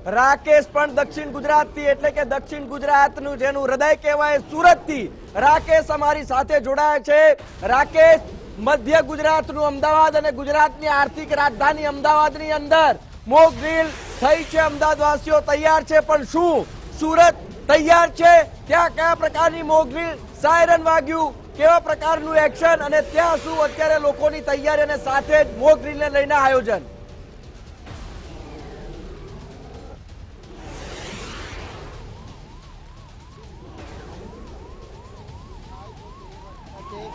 રાકેશ પણ દક્ષિણ ગુજરાતથી એટલે કે દક્ષિણ ગુજરાતનું જેનું હૃદય કહેવાય સુરતથી રાકેશ અમારી સાથે જોડાયા છે। રાકેશ, મધ્ય ગુજરાતનું અમદાવાદ અને ગુજરાતની આર્થિક રાજધાની અમદાવાદની અંદર મોક ડ્રીલ થઈ છે। અમદાવાદવાસીઓ તૈયાર છે, પણ શું સુરત તૈયાર છે? ત્યાં કયા પ્રકારની મોક ડ્રીલ, સાયરન વાગ્યું, કેવા પ્રકારનું એક્શન અને ત્યાં શું અત્યારે લોકોની તૈયારી અને સાથે જ મોક ડ્રીલને લઈને આયોજન?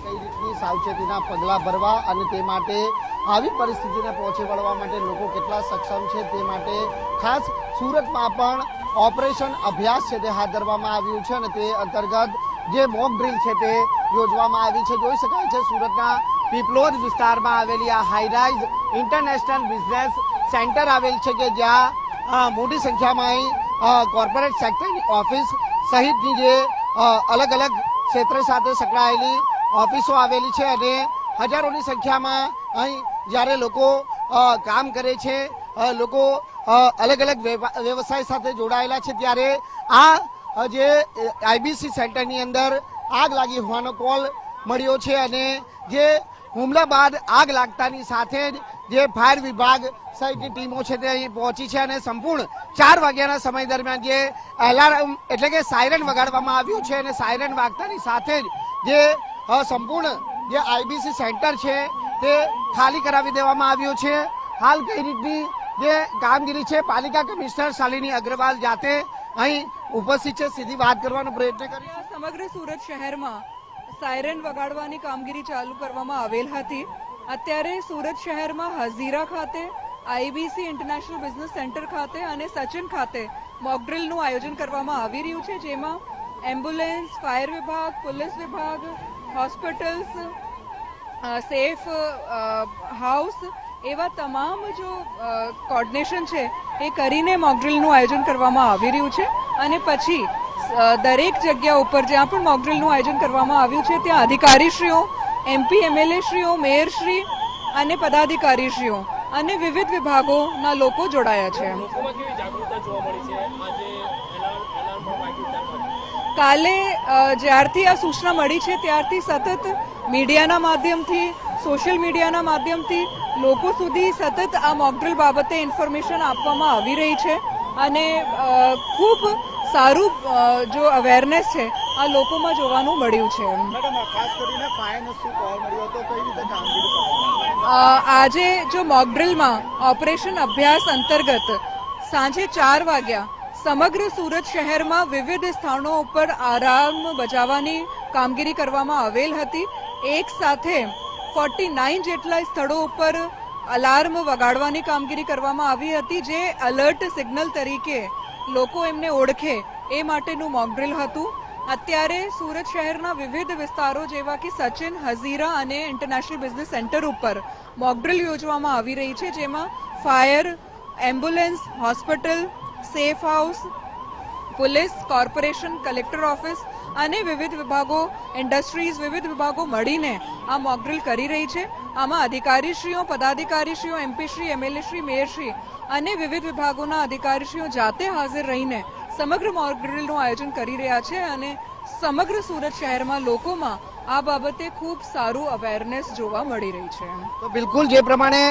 કઈ રીતની સાવચેતીના પગલાં ભરવા અને તે માટે આવી પરિસ્થિતિને પહોંચી વળવા માટે લોકો કેટલા સક્ષમ છે તે માટે ખાસ સુરતમાં પણ ઓપરેશન અભ્યાસ છે તે હાથ ધરવામાં આવ્યું છે અને તે અંતર્ગત જે મોક ડ્રીલ છે તે યોજવામાં આવી છે। જોઈ શકાય છે સુરતના પીપલોદ વિસ્તારમાં આવેલી આ હાઈરાઇઝ ઇન્ટરનેશનલ બિઝનેસ સેન્ટર આવેલ છે કે જ્યાં મોટી સંખ્યામાં અહીં કોર્પોરેટ સેક્ટરની ઓફિસ સહિતની જે અલગ અલગ ક્ષેત્ર સાથે સંકળાયેલી ઓફિસો આવેલી છે અને હજારોની સંખ્યામાં અહીં જ્યારે લોકો કામ કરે છે, લોકો અલગ અલગ વ્યવસાય સાથે જોડાયેલા છે, ત્યારે આ જે આઈબીસી સેન્ટરની અંદર આગ લાગી હોવાનો કોલ મળ્યો છે અને જે હુમલા બાદ આગ લાગતાની સાથે જ જે ફાયર વિભાગ સહિતની ટીમો છે તે અહીં પહોંચી છે અને સંપૂર્ણ 4 વાગ્યાના સમય દરમિયાન જે એલાર્મ એટલે કે સાયરન વગાડવામાં આવ્યું છે અને સાયરન વાગતાની સાથે જ જે સંપૂર્ણ જે આઈબીસી સેન્ટર છે તે ખાલી કરાવી દેવામાં આવ્યું છે। હાલ કઈ રીતની જે કામગીરી છે પાલિકા કમિશનર શાલિની અગ્રવાલ જાતે અહીં ઉપસ્થિત છે, સીધી વાત કરવાનો પ્રયત્ન કરીશું। સમગ્ર સુરત શહેરમાં સાયરન વગાડવાની કામગીરી ચાલુ કરવામાં આવેલ હતી। અત્યારે સુરત શહેરમાં હઝીરા ખાતે, આઈબીસી ઇન્ટરનેશનલ બિઝનેસ સેન્ટર ખાતે અને સચિન ખાતે મોકડ્રીલનું આયોજન કરવામાં આવી રહ્યું છે, જેમાં એમ્બ્યુલન્સ, ફાયર વિભાગ, પોલીસ વિભાગ, હોસ્પિટલ્સ, સેફ હાઉસ એવા તમામ જો કોર્ડિનેશન છે એ કરીને મોકડ્રીલનું આયોજન કરવામાં આવી રહ્યું છે અને પછી દરેક જગ્યા ઉપર જ્યાં પણ મોકડ્રીલનું આયોજન કરવામાં આવ્યું છે ત્યાં અધિકારીશ્રીઓ, એમપી એમએલએ શ્રીઓ, મેયરશ્રી અને પદાધિકારીશ્રીઓ અને વિવિધ વિભાગોના લોકો જોડાયા છે। કાલે જ્યારથી આ સૂચના મળી છે ત્યારથી સતત મીડિયાના માધ્યમથી, સોશિયલ મીડિયાના માધ્યમથી લોકો સુધી સતત આ મોકડ્રીલ બાબતે ઇન્ફોર્મેશન આપવામાં આવી રહી છે અને ખૂબ સારું જો અવેરનેસ છે આ લોકોમાં જોવાનું મળ્યું છે। આજે જો મોકડ્રીલમાં ઓપરેશન અભ્યાસ અંતર્ગત સાંજે 4 વાગ્યા સમગ્ર સુરત શહેરમાં વિવિધ સ્થાનો ઉપર આરામ બજાવવાની કામગીરી કરવામાં આવેલ હતી। એક સાથે 49 જેટલા સ્થળો ઉપર અલાર્મ વગાડવાની કામગીરી કરવામાં આવી હતી, જે અલર્ટ સિગ્નલ તરીકે લોકો એમને ઓળખે એ માટેનું મોકડ્રીલ હતું। અત્યારે સુરત શહેરના વિવિધ વિસ્તારો જેવા કે સચિન, હઝીરા અને ઇન્ટરનેશનલ બિઝનેસ સેન્ટર ઉપર મોકડ્રીલ યોજવામાં આવી રહી છે, જેમાં fire, ambulance, hospital, safe house, police, corporation, collector office અને વિવિધ વિભાગો, ઇન્ડસ્ટ્રીઝ, વિવિધ વિભાગો મળીને આ મોકડ્રીલ કરી રહી છે। આમાં અધિકારીશ્રીઓ, પદાધિકારીશ્રીઓ, એમપીશ્રી, એમએલએશ્રી, મેયરશ્રી અને વિવિધ વિભાગોના અધિકારીશ્રીઓ જાતે હાજર રહીને સમગ્ર મોકડ્રીલનું આયોજન કરી રહ્યા છે અને સમગ્ર સુરત શહેરમાં લોકોમાં આ બાબતે ખૂબ સારું અવેરનેસ જોવા મળી રહી છે। તો બિલકુલ જે પ્રમાણે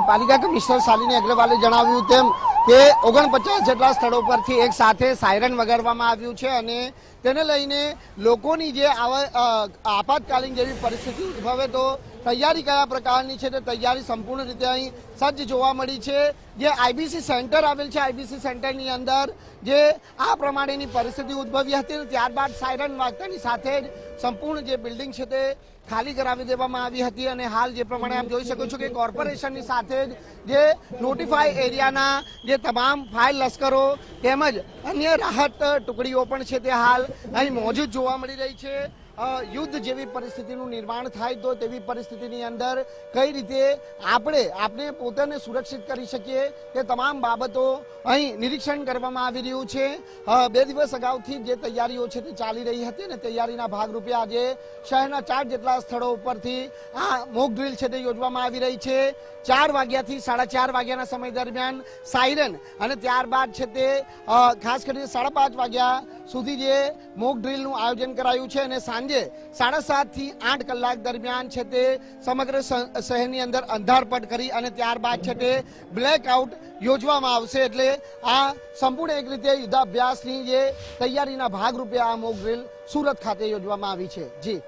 પાલિકા કમિશનર શાલિની અગ્રવાલે જણાવ્યું તેમ કે 49 જેટલા સ્થળો પરથી એક સાથે સાયરન વગાડવામાં આવ્યું છે અને તેને લઈને લોકોની જે આપાતકાલીન જેવી પરિસ્થિતિ ઉદ્ભવે તો તૈયારી કયા પ્રકારની છે તે તૈયારી સંપૂર્ણ રીતે અહીં સજ્જ જોવા મળી છે। જે આઈબીસી સેન્ટર આવેલ છે, આઈબીસી સેન્ટરની અંદર જે આ પ્રમાણેની પરિસ્થિતિ ઉદ્ભવી હતી અને ત્યારબાદ સાયરન વાગતાની સાથે જ સંપૂર્ણ જે બિલ્ડિંગ છે તે ખાલી કરાવી દેવામાં આવી હતી અને હાલ જે પ્રમાણે આપ જોઈ શકો છો કે કોર્પોરેશનની સાથે જ જે નોટિફાઈ એરિયાના જે તમામ ફાયર લશ્કરો તેમજ અન્ય રાહત ટુકડીઓ પણ છે તે હાલ અહીં મોજૂદ જોવા મળી રહી છે। યુદ્ધ જેવી પરિસ્થિતિનું નિર્માણ થાય તો તેવી પરિસ્થિતિની અંદર કઈ રીતે આપણે પોતાને સુરક્ષિત કરી શકીએ તે તમામ બાબતો અહીં નિરીક્ષણ કરવામાં આવી રહ્યું છે. 2 દિવસ અગાઉથી જે તૈયારીઓ છે તે ચાલી રહી હતી અને તૈયારીના ભાગરૂપે આજે શહેરના 4 જેટલા સ્થળો ઉપરથી આ મોક ડ્રીલ છે તે યોજવામાં આવી રહી છે. 4 વાગ્યાથી 4:30 વાગ્યાના સમય દરમિયાન સાયરન અને ત્યારબાદ છે તે ખાસ કરીને 5:30 વાગ્યા સુધી જે મોક ડ્રીલનું આયોજન કરાયું છે અને સાંજે 7:30 થી 8 કલાક દરમિયાન છે તે સમગ્ર શહેરની અંદર અંધારપટ કરી અને ત્યારબાદ છે તે બ્લેકઆઉટ યોજવામાં આવશે. એટલે આ સંપૂર્ણ એક રીતે યુદ્ધાભ્યાસની જે તૈયારીના ભાગરૂપે આ મોક ડ્રીલ સુરત ખાતે યોજવામાં આવી છે. જી.